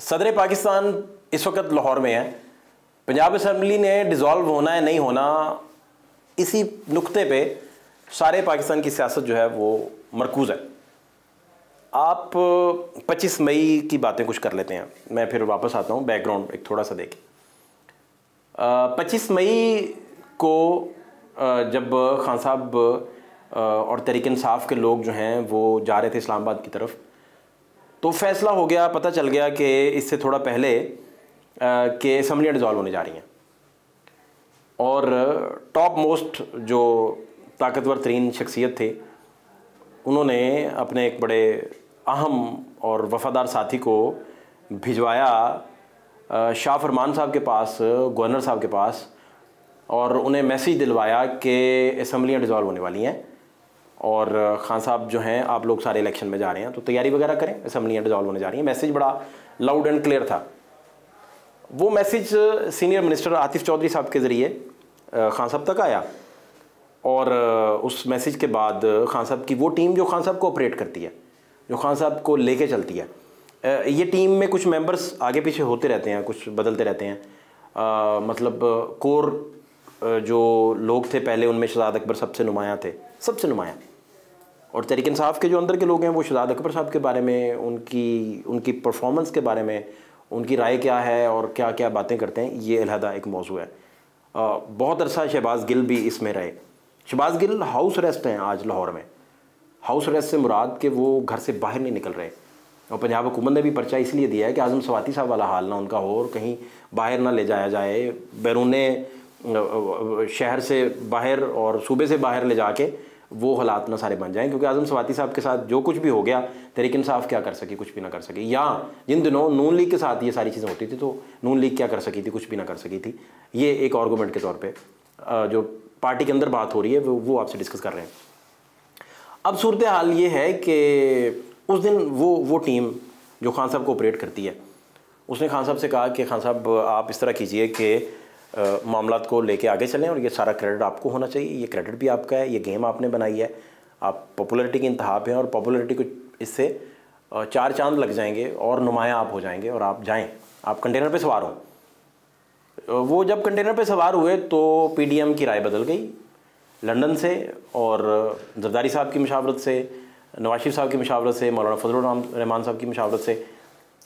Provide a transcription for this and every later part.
सदर पाकिस्तान इस वक्त लाहौर में है। पंजाब असम्बली ने डिज़ोल्व होना है नहीं होना, इसी नुक्ते पे सारे पाकिस्तान की सियासत जो है वो मरकूज़ है। आप 25 मई की बातें कुछ कर लेते हैं, मैं फिर वापस आता हूँ बैकग्राउंड एक थोड़ा सा देखें। 25 मई को जब खान साहब और तहरीक इंसाफ के लोग जो हैं वो जा रहे थे इस्लामाबाद की तरफ, तो फैसला हो गया, पता चल गया कि इससे थोड़ा पहले कि असम्बलियाँ डिज़ोल्व होने जा रही हैं और टॉप मोस्ट जो ताकतवर तरीन शख्सियत थे उन्होंने अपने एक बड़े अहम और वफ़ादार साथी को भिजवाया शाह फरमान साहब के पास, गवर्नर साहब के पास, और उन्हें मैसेज दिलवाया कि असम्बलियाँ डिज़ोल्व होने वाली हैं और खान साहब जो हैं आप लोग सारे इलेक्शन में जा रहे हैं तो तैयारी वगैरह करें, असम्बलियाँ डिज़ोल्व होने जा रही हैं। मैसेज बड़ा लाउड एंड क्लियर था। वो message senior minister Atif Chaudhry साहब के ज़रिए खान साहब तक आया और उस मैसेज के बाद खान साहब की वो टीम जो खान साहब को ऑपरेट करती है, जो खान साहब को लेके चलती है, ये टीम में कुछ मेंबर्स आगे पीछे होते रहते हैं, कुछ बदलते रहते हैं। मतलब कोर जो लोग थे पहले उनमें शहजाद अकबर सबसे नुमायाँ थे, सबसे नुमायाँ, और तहरीक इंसाफ के जो अंदर के लोग हैं वो शहजाद अकबर साहब के बारे में, उनकी परफॉर्मेंस के बारे में, उनकी राय क्या है और क्या क्या बातें करते हैं, ये अलहदा एक मौजू है। बहुत अरसा शहबाज गिल भी इसमें रहे। शहबाज गिल हाउस अरेस्ट हैं आज लाहौर में। हाउस अरेस्ट से मुराद कि वो घर से बाहर नहीं निकल रहे, और पंजाब हुकूमत ने भी पर्चा इसलिए दिया है कि आज़म स्वाति साहब वाला हाल ना उनका हो और कहीं बाहर ना ले जाया जाए, बैरूने शहर से बाहर और सूबे से बाहर ले जाके वो हालात ना सारे बन जाएं, क्योंकि आज़म स्वाति साहब के साथ जो कुछ भी हो गया तहरीक इंसाफ क्या कर सकी, कुछ भी ना कर सकी। या जिन दिनों नून लीग के साथ ये सारी चीज़ें होती थी तो नून लीग क्या कर सकी थी, कुछ भी ना कर सकी थी। ये एक आर्गूमेंट के तौर पे जो पार्टी के अंदर बात हो रही है वो आपसे डिस्कस कर रहे हैं। अब सूरत हाल ये है कि उस दिन वो टीम जो खान साहब को ऑपरेट करती है, उसने खान साहब से कहा कि खान साहब आप इस तरह कीजिए कि मामलात को लेके आगे चलें और ये सारा क्रेडिट आपको होना चाहिए, ये क्रेडिट भी आपका है, ये गेम आपने बनाई है, आप पॉपुलैरिटी की इंतहा पे हैं और पॉपुलैरिटी को इससे 4 चांद लग जाएंगे और नुमायाँ आप हो जाएंगे और आप जाएं, आप कंटेनर पे सवार हों। वो जब कंटेनर पे सवार हुए तो पीडीएम की राय बदल गई लंदन से, और जरदारी साहब की मशावरत से, नवाज शरीफ साहब की मशावरत से, मौलाना फजलुर रहमान साहब की मशावरत से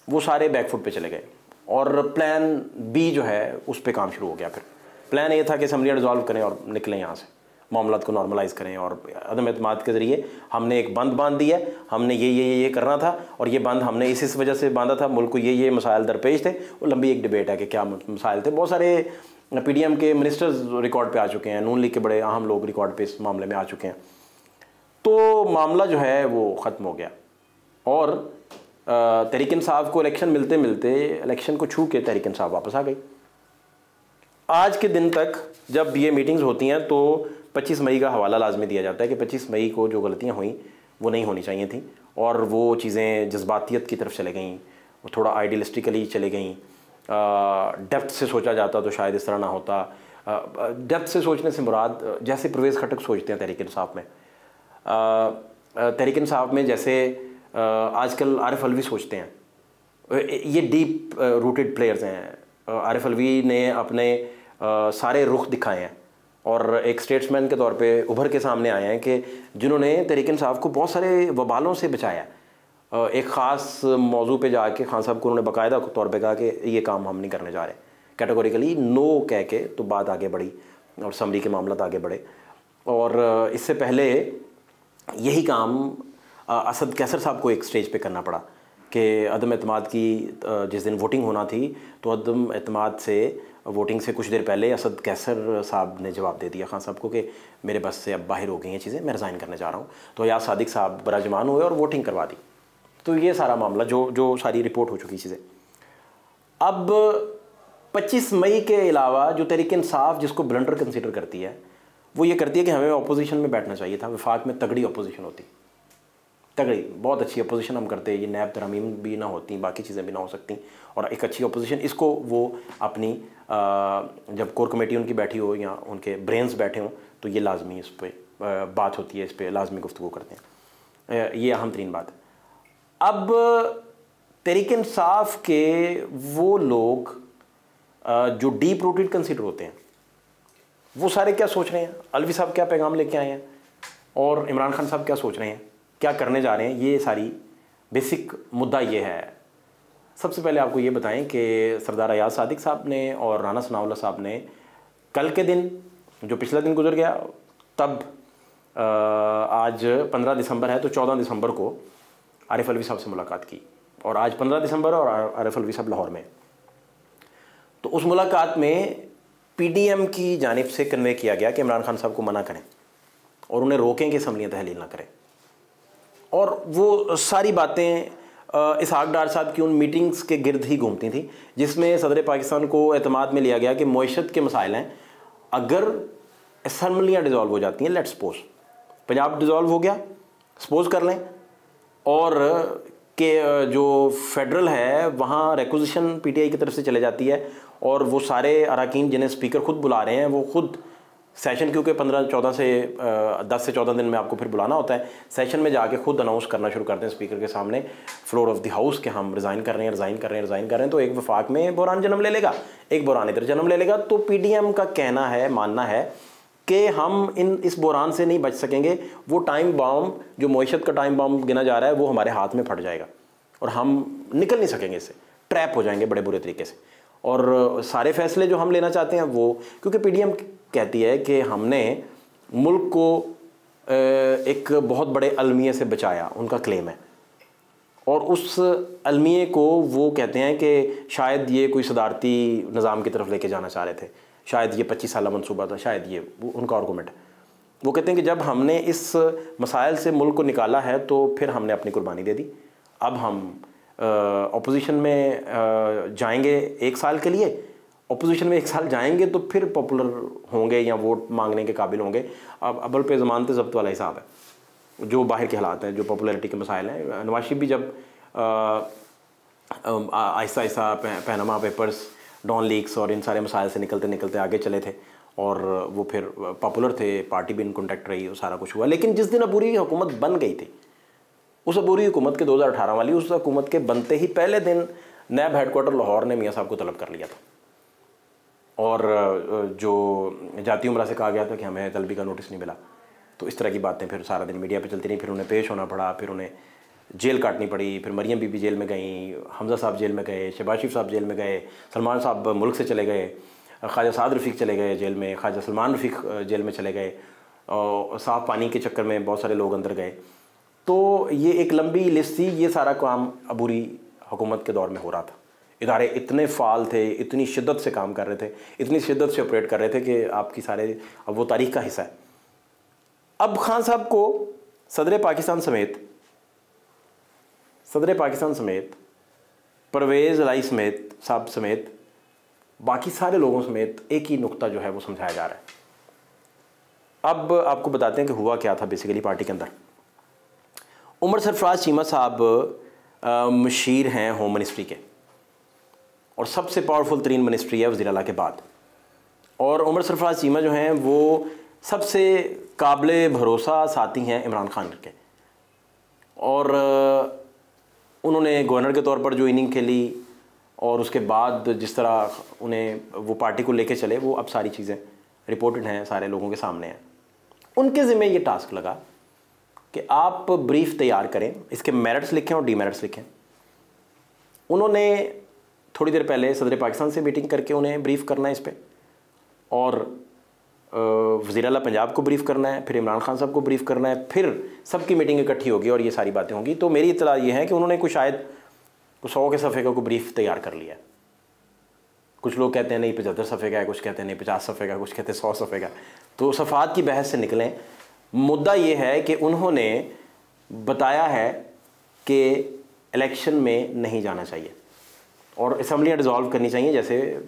वो सारे बैकफुट पे चले गए और प्लान बी जो है उस पर काम शुरू हो गया। फिर प्लान ए था कि असम्बलियाँ डिज़ोल्व करें और निकलें यहाँ से, मामलात को नॉर्मलाइज़ करें, और अदम एतमाद के ज़रिए हमने एक बंद बांध दिया, हमने ये करना था और ये बंद हमने इस वजह से बांधा था, मुल्क को ये मसाइल दरपेश थे। वो लंबी एक डिबेट है कि क्या मसाइल थे। बहुत सारे पीडीएम के मिनिस्टर्स रिकॉर्ड पे आ चुके हैं, नून लीग के बड़े अहम लोग रिकॉर्ड पे इस मामले में आ चुके हैं। तो मामला जो है वो ख़त्म हो गया और तहरीक इंसाफ को इलेक्शन मिलते मिलते इलेक्शन को छू के तहरीक इंसाफ वापस आ गई। आज के दिन तक जब ये मीटिंग्स होती हैं तो 25 मई का हवाला लाजमी दिया जाता है कि 25 मई को जो गलतियां हुई वो नहीं होनी चाहिए थी, और वो चीज़ें जज्बातियत की तरफ चले गईं, वो थोड़ा आइडियलिस्टिकली चले गईं। डेप्थ से सोचा जाता तो शायद इस तरह ना होता। डेप्थ से सोचने से मुराद जैसे परवेज़ खटक सोचते हैं तहरीक इंसाफ में, तहरीक इंसाफ में जैसे आजकल आरिफ अलवी सोचते हैं। ये डीप रूटेड प्लेयर्स हैं। आरिफ अलवी ने अपने सारे रुख दिखाए हैं और एक स्टेट्समैन के तौर पे उभर के सामने आए हैं कि जिन्होंने तहरीक इंसाफ को बहुत सारे वबालों से बचाया। एक ख़ास मौजू पे जाके खान साहब को उन्होंने बाकायदा तौर पे कहा कि ये काम हम नहीं करने जा रहे, कैटेगोरिकली नो कह के तो बात आगे बढ़ी और असम्बली के मामला आगे बढ़े। और इससे पहले यही काम असद कैसर साहब को एक स्टेज पे करना पड़ा कि अदम एतमाद की जिस दिन वोटिंग होना थी तो अदम एतमाद से वोटिंग से कुछ देर पहले असद कैसर साहब ने जवाब दे दिया खान साहब को कि मेरे बस से अब बाहर हो गई हैं चीज़ें, मैं रिज़ाइन करने जा रहा हूँ। तो याद सादिक साहब बराजमान हुए और वोटिंग करवा दी। तो ये सारा मामला जो सारी रिपोर्ट हो चुकी चीज़ें। अब 25 मई के अलावा जो तहरीक इंसाफ जिसको ब्लंडर कंसिडर करती है वो ये करती है कि हमें अपोजिशन में बैठना चाहिए था। वफाक में तगड़ी अपोजिशन होती, तगड़ी बहुत अच्छी अपोजिशन हम करते, ये नैब तरमीम भी ना होती, बाकी चीज़ें भी ना हो सकती, और एक अच्छी अपोजिशन इसको वो अपनी जब कोर कमेटी उनकी बैठी हो या उनके ब्रेन्स बैठे हों तो ये लाजमी इस पर बात होती है, इस पर लाजमी गुफ्तगू करते हैं। ये अहम तरीन बात है। अब तहरीक इंसाफ के वो लोग जो डीप रूटेड कंसीडर होते हैं वो सारे क्या सोच रहे हैं, अलवी साहब क्या पैगाम लेके आए हैं और इमरान खान साहब क्या सोच रहे हैं, क्या करने जा रहे हैं, ये सारी बेसिक मुद्दा ये है। सबसे पहले आपको ये बताएं कि सरदार अयाज सादिक साहब ने और राना सनाउल्लाह साहब ने कल के दिन, जो पिछला दिन गुजर गया, तब आज 15 दिसंबर है तो 14 दिसंबर को आरिफ अलवी साहब से मुलाकात की और आज 15 दिसंबर और आरिफ अलवी साहब लाहौर में। तो उस मुलाकात में पीडीएम की जानिब से कन्वे किया गया कि इमरान खान साहब को मना करें और उन्हें रोकें कि असम्बलियाँ तहलील ना करें। और वो सारी बातें इसहाक डार साहब की उन मीटिंग्स के गिर्द ही घूमती थी जिसमें सदर पाकिस्तान को एतमाद में लिया गया कि मईशत के मसाइल हैं, अगर असम्बलियाँ डिज़ोल्व हो जाती हैं, लेट्स सपोज पंजाब डिज़ोल्व हो गया, सपोज कर लें, और कि जो फेडरल है वहाँ रिक्विजिशन पीटीआई की तरफ से चले जाती है और वो सारे अरकान जिन्हें स्पीकर खुद बुला रहे हैं वो खुद सेशन, क्योंकि 10 से 14 दिन में आपको फिर बुलाना होता है, सेशन में जाके खुद अनाउंस करना शुरू करते हैं स्पीकर के सामने फ्लोर ऑफ द हाउस कि हम रिज़ाइन कर रहे हैं, तो एक वफाक में बहरान जन्म ले लेगा, एक बहरान इधर जन्म ले लेगा। तो पीडीएम का कहना है, मानना है कि हम इस बहरान से नहीं बच सकेंगे, वो टाइम बॉम्ब जो मईशत का टाइम बॉम्ब गिना जा रहा है वो हमारे हाथ में फट जाएगा और हम निकल नहीं सकेंगे, इससे ट्रैप हो जाएंगे बड़े बुरे तरीके से। और सारे फैसले जो हम लेना चाहते हैं वो, क्योंकि पीडीएम कहती है कि हमने मुल्क को एक बहुत बड़े अलमिये से बचाया, उनका क्लेम है, और उस अलमिये को वो कहते हैं कि शायद ये कोई सदारती निज़ाम की तरफ लेके जाना चाह रहे थे, शायद ये 25 साल मंसूबा था, शायद ये उनका आर्गूमेंट है। वो कहते हैं कि जब हमने इस मसाइल से मुल्क को निकाला है तो फिर हमने अपनी कुर्बानी दे दी, अब हम अपोजिशन में जाएंगे 1 साल के लिए, अपोजिशन में 1 साल जाएंगे तो फिर पॉपुलर होंगे या वोट मांगने के काबिल होंगे। अब अबल पे ज़मानत ज़ब्त वाला हिसाब है, जो बाहर के हालात हैं, जो पॉपुलैरिटी के मसाइल हैं। नवाज शरीफ भी जब Aahista Aahista Panama papers, don leaks और इन सारे मसाइल से निकलते निकलते आगे चले थे और वो फिर पॉपुलर थे, पार्टी भी इन कॉन्टैक्ट रही, सारा कुछ हुआ। लेकिन जिस दिन अबूरी की हुकूमत बन गई थी, उस अबूरी हुकूमत के 2018 वाली, उस हुकूमत के बनते ही पहले दिन नैब हेडक्वार्टर लाहौर ने मियाँ साहब को तलब कर लिया था और जो जाती उमरा से कहा गया था कि हमें तलबी का नोटिस नहीं मिला। तो इस तरह की बातें फिर सारा दिन मीडिया पे चलती रही, फिर उन्हें पेश होना पड़ा, फिर उन्हें जेल काटनी पड़ी, फिर मरियम बीबी जेल में गई, हमजा साहब जेल में गए, शहबाज शरीफ साहब जेल में गए, सलमान साहब मुल्क से चले गए, ख्वाजा साद रफ़ीक चले गए जेल में, ख्वाजा सलमान रफ़ीक जेल में चले गए, और साफ़ पानी के चक्कर में बहुत सारे लोग अंदर गए। तो ये एक लंबी लिस्ट थी। ये सारा काम अबूरी हुकूमत के दौर में हो रहा था। इदारे इतने फ़ाल थे, इतनी शिद्दत से काम कर रहे थे, इतनी शिद्दत से ऑपरेट कर रहे थे कि आपकी सारे, अब वो तारीख़ का हिस्सा है। अब खान साहब को सदर पाकिस्तान समेत परवेज़ लाई साहब समेत बाकी सारे लोगों समेत एक ही नुक्ता जो है वो समझाया जा रहा है। अब आपको बताते हैं कि हुआ क्या था बेसिकली पार्टी के अंदर। उमर सरफराज चीमा साहब मशीर हैं होम मिनिस्ट्री के और सबसे पावरफुल तरीन मिनिस्ट्री है वज़ीर आला के बाद, और उमर सरफराज चीमा जो हैं वो सबसे काबिल भरोसा साथी हैं इमरान खान के, और उन्होंने गवर्नर के तौर पर जो इनिंग खेली और उसके बाद जिस तरह उन्हें वो पार्टी को लेके चले, वो अब सारी चीज़ें रिपोर्टेड हैं, सारे लोगों के सामने हैं। उनके ज़िम्मे ये टास्क लगा कि आप ब्रीफ तैयार करें, इसके मेरिट्स लिखें और डीमेरिट्स लिखें। उन्होंने थोड़ी देर पहले सदर पाकिस्तान से मीटिंग करके उन्हें ब्रीफ करना है इस पर, और वज़ीर आला पंजाब को ब्रीफ़ करना है, फिर इमरान खान साहब को ब्रीफ़ करना है, फिर सबकी मीटिंग इकट्ठी होगी और ये सारी बातें होंगी। तो मेरी इत्तला ये है कि उन्होंने कुछ शायद 100 के सफ़े का को ब्रीफ़ तैयार कर लिया है। कुछ लोग कहते हैं नहीं 75 सफ़े का है, कुछ कहते हैं नहीं 50 सफ़े का, कुछ कहते हैं 100 सफ़े का। तो सफ़ात की बहस से निकलें। मुद्दा ये है कि उन्होंने बताया है कि इलेक्शन में नहीं जाना चाहिए और असम्बलियाँ डिज़ोल्व करनी चाहिए, जैसे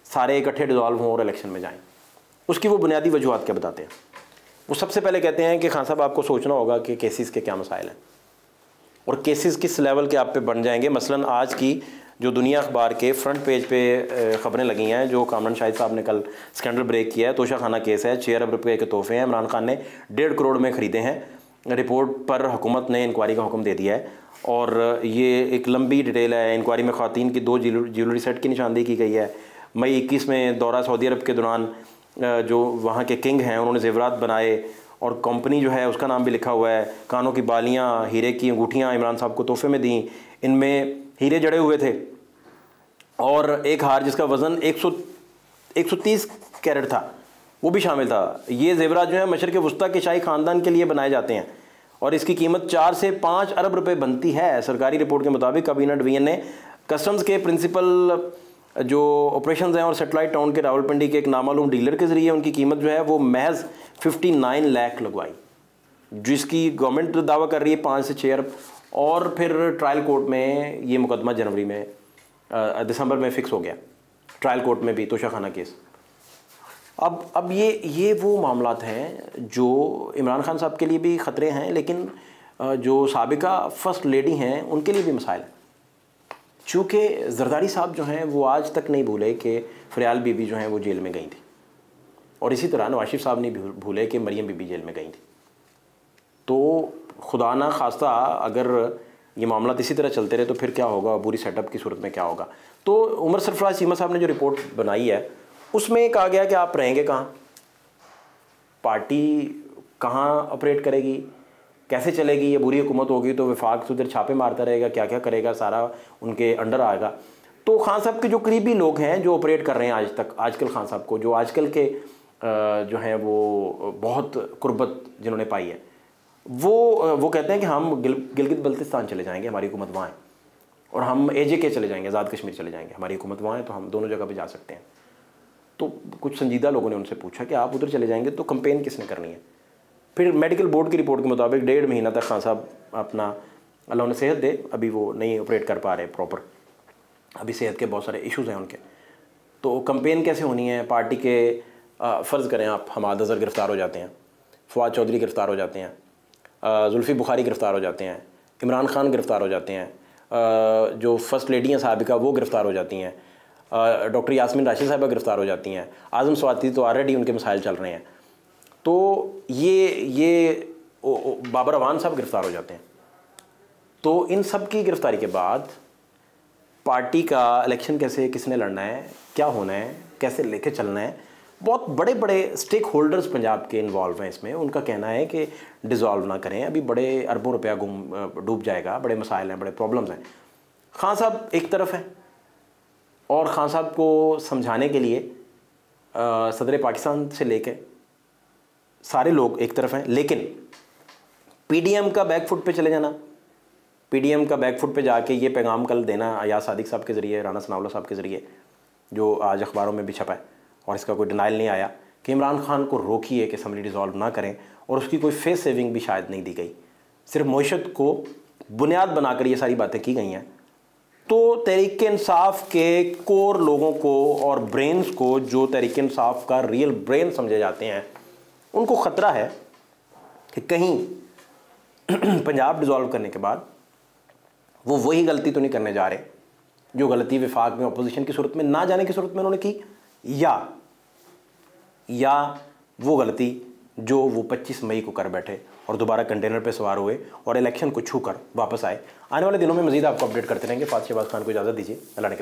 सारे इकट्ठे डिज़ोल्व हों और इलेक्शन में जाएँ। उसकी वो बुनियादी वजूहात क्या बताते हैं। वो सबसे पहले कहते हैं कि खान साहब आपको सोचना होगा कि केसेस के क्या मसाइल हैं और केसेस किस लेवल के आप पे बन जाएंगे। मसलन आज की जो दुनिया अखबार के फ्रंट पेज पे ख़बरें लगी हैं, जो कामरान शाहिद साहब ने कल स्कैंडल ब्रेक किया है, तोशा खाना केस है, 6 अरब रुपये के तोहफे हैं, इमरान खान ने 1.5 करोड़ में ख़रीदे हैं, रिपोर्ट पर हुकूमत ने इंक्वायरी का हुक्म दे दिया है और ये एक लंबी डिटेल है। इंक्वायरी में ख़वातीन की 2 ज्वेलरी सेट की निशानदेही की गई है। मई 21 में दौरा सऊदी अरब के दौरान जो वहाँ के किंग हैं उन्होंने ज़ेवरात बनाए और कंपनी जो है उसका नाम भी लिखा हुआ है। कानों की बालियाँ, हीरे की अंगूठियाँ इमरान साहब को तोहफे में दी, इनमें हीरे जड़े हुए थे और एक हार जिसका वज़न 130 कैरेट था वो भी शामिल था। ये ज़ेवरात जो है मशरिक़ वस्ता के शाही ख़ानदान के लिए बनाए जाते हैं और इसकी कीमत 4 से 5 अरब रुपए बनती है। सरकारी रिपोर्ट के मुताबिक काबीना डिवीज़न ने कस्टम्स के प्रिंसिपल जो ऑपरेशंस हैं और सेटेलाइट टाउन के रावलपिंडी के एक नामालूम डीलर के ज़रिए उनकी कीमत जो है वो महज 59 लाख लगवाई, जिसकी गवर्नमेंट दावा कर रही है 5 से 6 अरब। और फिर ट्रायल कोर्ट में ये मुकदमा जनवरी में दिसंबर में फ़िक्स हो गया, ट्रायल कोर्ट में भी तोशाखाना केस। अब ये वो मामलात हैं जो इमरान खान साहब के लिए भी ख़तरे हैं, लेकिन जो साबिका फ़र्स्ट लेडी हैं उनके लिए भी मसाइल हैं। चूँकि जरदारी साहब जो हैं वो आज तक नहीं भूले कि फ़रियाल बीबी जो हैं वो जेल में गई थी और इसी तरह नवाज शरीफ साहब नहीं भूले कि मरियम बीबी जेल में गई थी। तो खुदा ना खास्ता अगर ये मामला इसी तरह चलते रहे तो फिर क्या होगा, पूरी सेटअप की सूरत में क्या होगा। तो उमर सरफराज चीमा साहब ने जो रिपोर्ट बनाई है उसमें कहा गया कि आप रहेंगे कहाँ, पार्टी कहाँ ऑपरेट करेगी, कैसे चलेगी, ये बुरी हुकूमत होगी तो वफाक उधर छापे मारता रहेगा, क्या क्या करेगा, सारा उनके अंडर आएगा। तो खान साहब के जो करीबी लोग हैं जो ऑपरेट कर रहे हैं आज तक, आजकल खान साहब को जो आजकल के जो हैं वो बहुत कुर्बत जिन्होंने पाई है, वो कहते हैं कि हम गिलगित बल्तिस्तान चले जाएंगे, हमारी हुकूमत वहाँ है, और हम AJK चले जाएंगे, आज़ाद कश्मीर चले जाएंगे, हमारी हुकूमत वहाँ है तो हम दोनों जगह पे जा सकते हैं। तो कुछ संजीदा लोगों ने उनसे पूछा कि आप उधर चले जाएंगे तो कंपेन किसने करनी है। फिर मेडिकल बोर्ड की रिपोर्ट के मुताबिक 1.5 महीना तक खान साहब अपना, अल्लाह उन्हें सेहत दे, अभी वो नहीं ऑपरेट कर पा रहे प्रॉपर, अभी सेहत के बहुत सारे इश्यूज़ हैं उनके। तो कंपेन कैसे होनी है, पार्टी के फ़र्ज़ करें आप हमाद अज़हर गिरफ़्तार हो जाते हैं, फवाद चौधरी गिरफ़्तार हो जाते हैं, जुल्फ़ी बुखारी गिरफ़्तार हो जाते हैं, इमरान खान गिरफ़्तार हो जाते हैं, जो फ़र्स्ट लेडी हैं साबिका वो गिरफ़्तार हो जाती हैं, डॉक्टर यास्मीन राशिद साहिबा गिरफ़्तार हो जाती हैं, आज़म स्वाति तो ऑलरेडी उनके मसाइल चल रहे हैं, तो ये बाबर अवान साहब गिरफ़्तार हो जाते हैं। तो इन सब की गिरफ़्तारी के बाद पार्टी का इलेक्शन कैसे, किसने लड़ना है, क्या होना है, कैसे लेके चलना है, बहुत बड़े बड़े स्टेक होल्डर्स पंजाब के इन्वॉल्व हैं इसमें। उनका कहना है कि डिज़ोल्व ना करें, अभी बड़े अरबों रुपया डूब जाएगा, बड़े मसाइल हैं, बड़े प्रॉब्लम्स हैं। खान साहब एक तरफ हैं और खान साहब को समझाने के लिए सदर पाकिस्तान से लेके सारे लोग एक तरफ हैं, लेकिन PDM का बैकफुट पे चले जाना, PDM का बैकफुट पे जाके ये पैगाम कल देना अयाज सादिक साहब के ज़रिए, राना सनाउल्लाह साहब के ज़रिए, जो आज अखबारों में भी छपा है और इसका कोई डिनाइल नहीं आया कि इमरान खान को रोकिए कि असम्बली डिज़ोल्व ना करें, और उसकी कोई फेस सेविंग भी शायद नहीं दी गई, सिर्फ मईशत को बुनियाद बनाकर ये सारी बातें की गई हैं। तो तहरीक इंसाफ के कोर लोगों को और ब्रेन्स को, जो तहरीक इंसाफ का रियल ब्रेन समझे जाते हैं, उनको ख़तरा है कि कहीं पंजाब डिज़ोल्व करने के बाद वो वही गलती तो नहीं करने जा रहे जो गलती वफाक में अपोजिशन की सूरत में ना जाने की सूरत में उन्होंने की, या वो गलती जो वो 25 मई को कर बैठे और दोबारा कंटेनर पे सवार हुए और इलेक्शन को छू कर वापस आए। आने वाले दिनों में मज़ीद आपको अपडेट करते रहेंगे। फात शहबाज खान को इजाज़त दीजिए। अल्लाह ने